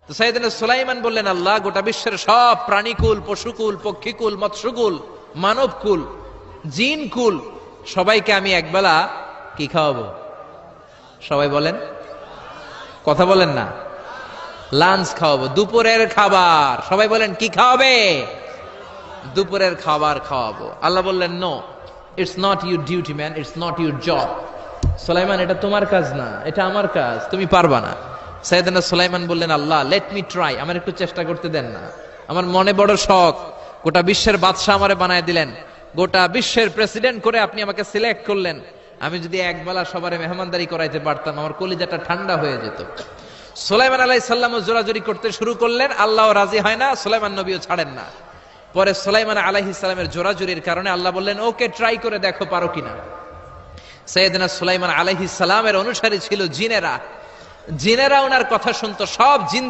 তো সাইয়েদনা সুলাইমান বললেন, আল্লাহ, গোটা বিশ্বের সব প্রাণীকুল, পশুকুল, পক্ষীকুল, মৎস্যকুল, মানবকুল, জিনকুল সবাইকে আমি একবেলা কি খাওয়াবো? সবাই বলেন, কথা বলেন না। লাঞ্চ খাওয়াবো, দুপুরের খাবার। সবাই বলেন, কি খাওয়াবে? দুপুরের খাবার খাওয়াবো। আল্লাহ বললেন, no, it's not your duty man, it's not your job. Sulaiman, এটা তোমার কাজ না, এটা আমার কাজ, তুমি পারবা না। সাইয়েদনা সুলাইমান বললেন, আল্লাহ, লেট মি ট্রাই, আমার একটু চেষ্টা করতে দেন না। আমার মনে বড় শখ, গোটা বিশ্বের বাদশাহ আমারে বানায় দিলেন, গোটা বিশ্বের প্রেসিডেন্ট করে আপনি আমাকে সিলেক্ট করলেন। আমি যদি একবেলা সবারে মেহমানদারি করাইতে পারতাম, আমার কলিজাটা ঠান্ডা হয়ে যেত। সুলাইমান আলাইহিস সালামও জোরাজুরি করতে শুরু করলেন, আল্লাহও রাজি হয় না, সুলাইমান নবীও ছাড়েন না। পরে সুলাইমান আলাইহিস সালামের জোরাজুরির কারণে আল্লাহ বললেন, ওকে, ট্রাই করে দেখো পারো কিনা। সাইয়েদনা সুলাইমান আলাইহিস সালামের অনুসারী ছিল জিনেরা। জিনেরা ওনার কথা শুনতো, সব জিন